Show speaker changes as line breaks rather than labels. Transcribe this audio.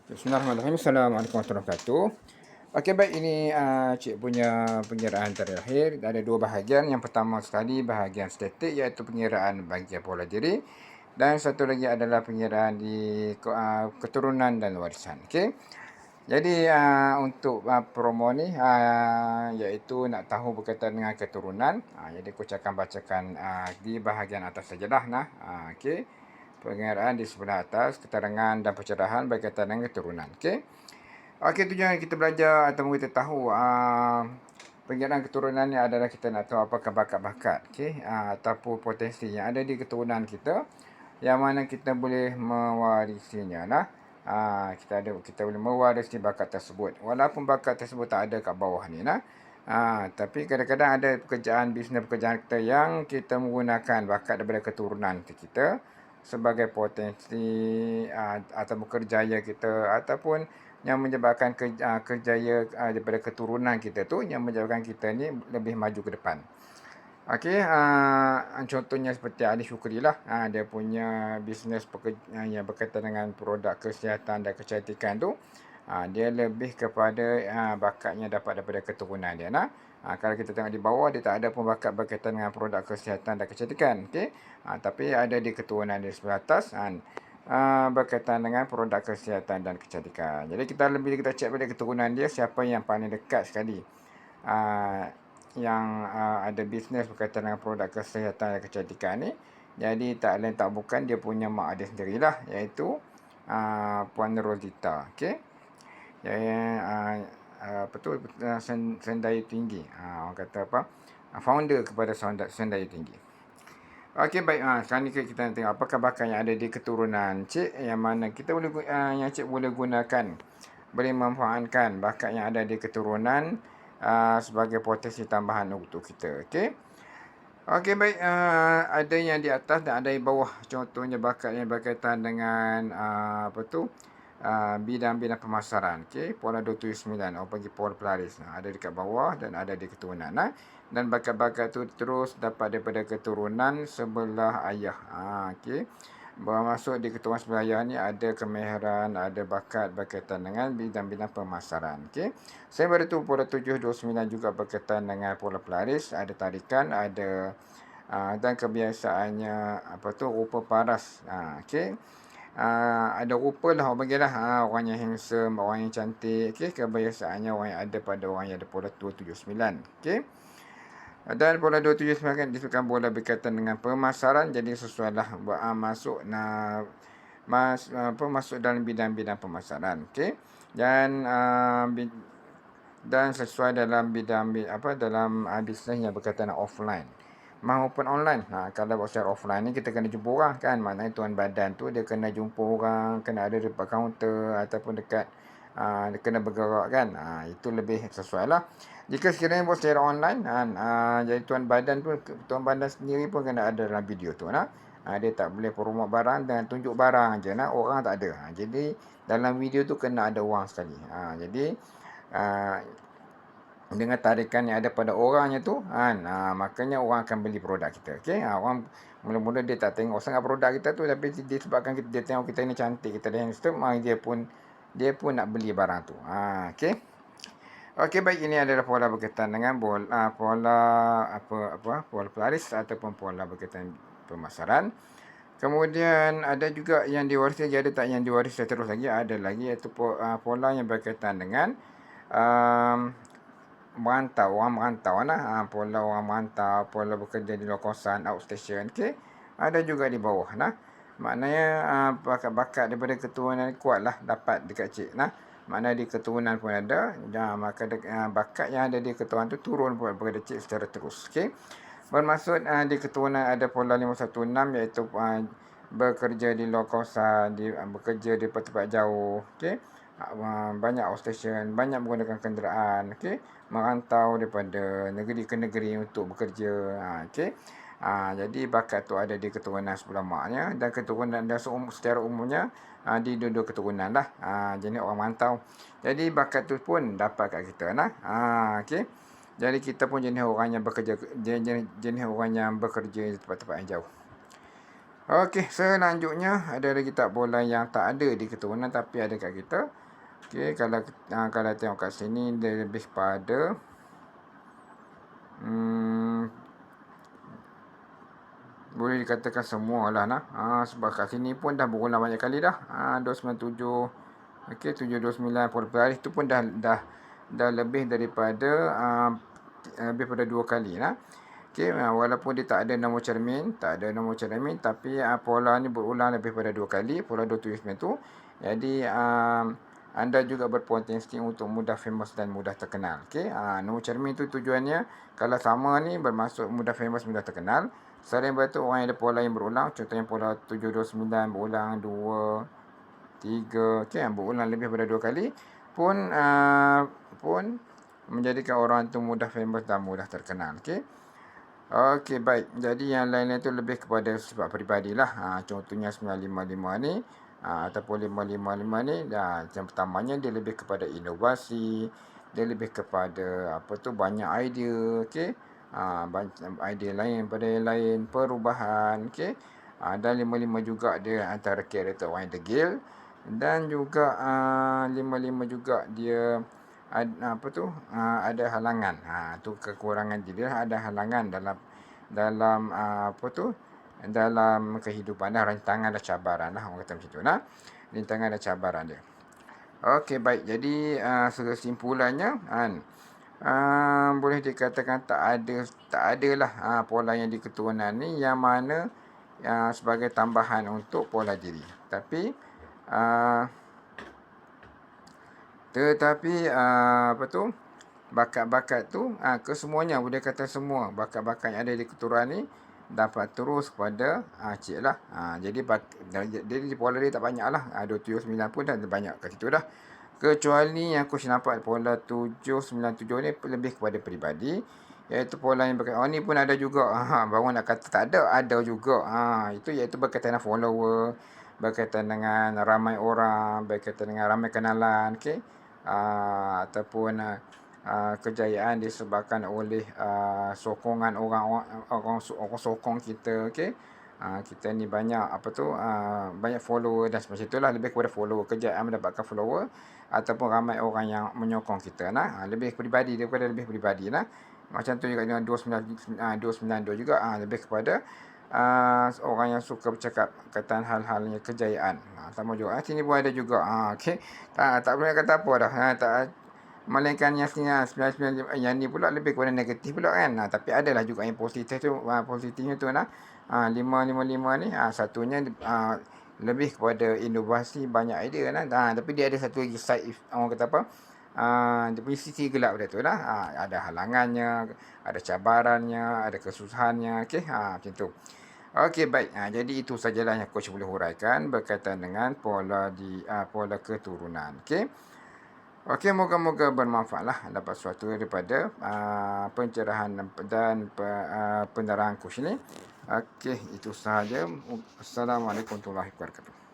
Bismillahirrahmanirrahim. Assalamualaikum warahmatullahi wabarakatuh. Okey, baik, ini cik punya pengiraan terakhir. Ada dua bahagian. Yang pertama sekali bahagian statik, iaitu pengiraan bahagian pola diri. Dan satu lagi adalah pengiraan di keturunan dan warisan. Okey. Jadi untuk promo ni iaitu nak tahu berkaitan dengan keturunan. Jadi aku akan bacakan di bahagian atas sajalah. Okey. Pengiraan di sebelah atas, keterangan dan pencerahan berkaitan dengan keturunan. Okey. Okey, tujuan kita belajar atau kita tahu pengiraan keturunan ni adalah kita nak tahu apakah bakat-bakat, ataupun potensi yang ada di keturunan kita yang mana kita boleh mewarisinya lah. Kita boleh mewarisi bakat tersebut. Walaupun bakat tersebut tak ada kat bawah ni lah. Tapi kadang-kadang ada bisnes pekerjaan kita yang kita menggunakan bakat daripada keturunan kita sebagai potensi atau kerjaya kita, ataupun yang menyebabkan kerjaya daripada keturunan kita tu yang menyebabkan kita ni lebih maju ke depan. Okey, contohnya seperti Ali Shukri lah. Dia punya bisnes yang berkaitan dengan produk kesihatan dan kecantikan tu. Dia lebih kepada bakatnya dapat daripada keturunan dia. Kalau kita tengok di bawah, dia tak ada pun bakat berkaitan dengan produk kesihatan dan kecantikan. Okey, tapi ada di keturunan di sebelah atas. Berkaitan dengan produk kesihatan dan kecantikan. Jadi kita cek pada keturunan dia, siapa yang paling dekat sekali yang ada bisnes berkaitan dengan produk kesihatan dan kecantikan ni. Jadi tak lain tak bukan dia punya mak dia sendirilah, iaitu Puan Rosita. Okey. Sendaya Tinggi. Orang kata apa? Founder kepada Sendaya Tinggi. Okey, baik. Sekarang ni kita nak tengok apakah bakat yang ada di keturunan cik, yang mana kita boleh yang cik boleh gunakan, boleh memanfaatkan bakat yang ada di keturunan sebagai potensi tambahan untuk kita. Okey. Okey, baik. Ada yang di atas dan ada di bawah. Contohnya bakat yang berkaitan dengan bidang-bidang pemasaran. Okey, pola 279. Orang panggil pola pelaris. Ada dekat bawah dan ada di keturunan. Dan bakat-bakat tu terus dapat daripada keturunan sebelah ayah. Okey. Bermaksud di keturunan sebelah ayah ni ada kemahiran, ada bakat berkaitan dengan bidang-bidang pemasaran. Okey. Saya pada tu pola 729 juga berkaitan dengan pola pelaris, ada tarikan, ada dan kebiasaannya rupa paras. Okey. Ada rupa lah orang panggil lah. Orang yang handsome, orang yang cantik. Okey, kebiasaannya orang yang ada pada orang yang ada pola 279. Okey. Dan pola 279 kan disebutkan pola berkaitan dengan pemasaran, jadi sesuai lah masuk dalam bidang-bidang pemasaran. Okey. Dan sesuai dalam bidang dalam bisnes yang berkaitan dengan offline maupun online. Kalau buat secara offline ni kita kena jumpa orang kan. Maknanya tuan badan tu dia kena jumpa orang, kena ada dekat kaunter ataupun dekat dia kena bergerak kan. Itu lebih sesuai lah. Jika sekiranya buat secara online jadi tuan badan sendiri pun kena ada dalam video tu. Dia tak boleh promote barang dengan tunjuk barang je. Orang tak ada. Jadi dalam video tu kena ada orang sekali. Jadi dengan tarikan yang ada pada orangnya tu makanya orang akan beli produk kita. Okey. Orang mula-mula dia tak tengok sangat produk kita tu, tapi disebabkan dia tengok kita ni cantik, kita dah handsome, dia pun nak beli barang tu. Okey. Okey, baik, ini adalah pola berkaitan dengan pola pelaris ataupun pola berkaitan pemasaran. Kemudian ada juga yang diwarisi lagi, ada tak yang diwarisi terus lagi? Ada lagi, iaitu pola yang berkaitan dengan orang merantau pola orang merantau, pola bekerja di luar kawasan, outstation. Okey. Ada juga di bawah maknanya bakat-bakat daripada keturunan kuat lah dapat dekat cik maknanya di keturunan pun ada. Maka bakat yang ada di keturunan tu turun kepada cik secara terus. Okey. Bermaksud di keturunan ada pola 516, iaitu bekerja di luar kawasan, bekerja di tempat jauh. Okey. Banyak outstation, banyak menggunakan kenderaan. Okey. Merantau daripada negeri ke negeri untuk bekerja. Okey. Jadi bakat tu ada di keturunan sebelah maknya, dan keturunan dan secara umumnya di dua-dua keturunan lah. Jenis orang merantau. Jadi bakat tu pun dapat kat kita okey. Jadi kita pun jenis orang yang bekerja di tempat-tempat yang jauh. Okey, selanjutnya ada lagi tak bola yang tak ada di keturunan tapi ada kat kita. Okey, kalau tengok kat sini dia lebih pada boleh dikatakan semua lah nah. Sebab kat sini pun dah berulang banyak kali dah. 297. Okey, 729 per hari tu pun dah lebih daripada lebih pada 2 kali nah. Okey, walaupun dia tak ada nombor cermin, tapi pola ni berulang lebih pada 2 kali, pola 279 tu. Jadi anda juga berpotensi untuk mudah famous dan mudah terkenal. Okey, nombor cermin tu tujuannya kalau sama ni bermaksud mudah famous, mudah terkenal. Selain daripada tu, orang yang ada pola yang berulang, contohnya pola 729 berulang 2, 3, okey, berulang lebih pada 2 kali pun menjadikan orang tu mudah famous dan mudah terkenal. Okey. Okey, baik. Jadi yang lain-lain tu lebih kepada sifat peribadilah. Contohnya 955 ni ataupun 555 ni, yang pertamanya dia lebih kepada inovasi, dia lebih kepada banyak idea, okey. Banyak idea lain pada yang lain, perubahan, okey. Dan 55 juga dia antara karakter orang yang degil, dan juga 55 juga dia ada halangan. Tu kekurangan dia, ada halangan dalam dalam kehidupan dah, rintangan dan cabaran lah, orang kata macam tu nah. Rintangan dan cabaran dia. Okey, baik. Jadi kesimpulannya boleh dikatakan tak ada lah pola yang di keturunan ni yang mana sebagai tambahan untuk pola diri. Tetapi bakat-bakat tu kesemuanya, boleh kata semua bakat-bakat yang ada di keturunan ni dapat terus kepada cik lah. Jadi pola dia tak banyak lah. 279 pun dah banyak kat situ dah. Kecuali yang aku nampak pola 797 ni lebih kepada peribadi, iaitu pola yang berkaitan ni pun ada juga. Baru nak kata tak ada juga. Itu iaitu berkaitan dengan follower, berkaitan dengan ramai orang, berkaitan dengan ramai kenalan, okey. Ataupun kejayaan disebabkan oleh sokongan orang sokong kita, okey. Kita ni banyak banyak follower dan semacam itulah, lebih kepada follower, kejayaan mendapatkan follower ataupun ramai orang yang menyokong kita nah. Lebih pribadi daripada lebih pribadi nah. Macam tu juga dengan 292 juga lebih kepada orang yang suka bercakap kaitan hal-halnya kejayaan. Sama juga sini pun ada juga. Okey. Tak boleh kata apa dah. Melainkan yang sini 995 yang ni pula lebih kepada negatif pula kan. Tapi adalah juga yang positif tu, positifnya tu nah. 555 ni satunya lebih kepada inovasi, banyak idea nah. Tapi dia ada satu lagi side, orang kata apa? Dia punya sisi gelap dia tu lah. Ada halangannya, ada cabarannya, ada kesusahannya. Okey, macam tu. Okey, baik. Jadi itu sajalah yang coach boleh huraikan berkaitan dengan pola keturunan. Okey. Okey, moga-moga bermanfaatlah, dapat sesuatu daripada pencerahan dan penerangan coach ni. Okey, itu sahaja. Assalamualaikum warahmatullahi wabarakatuh.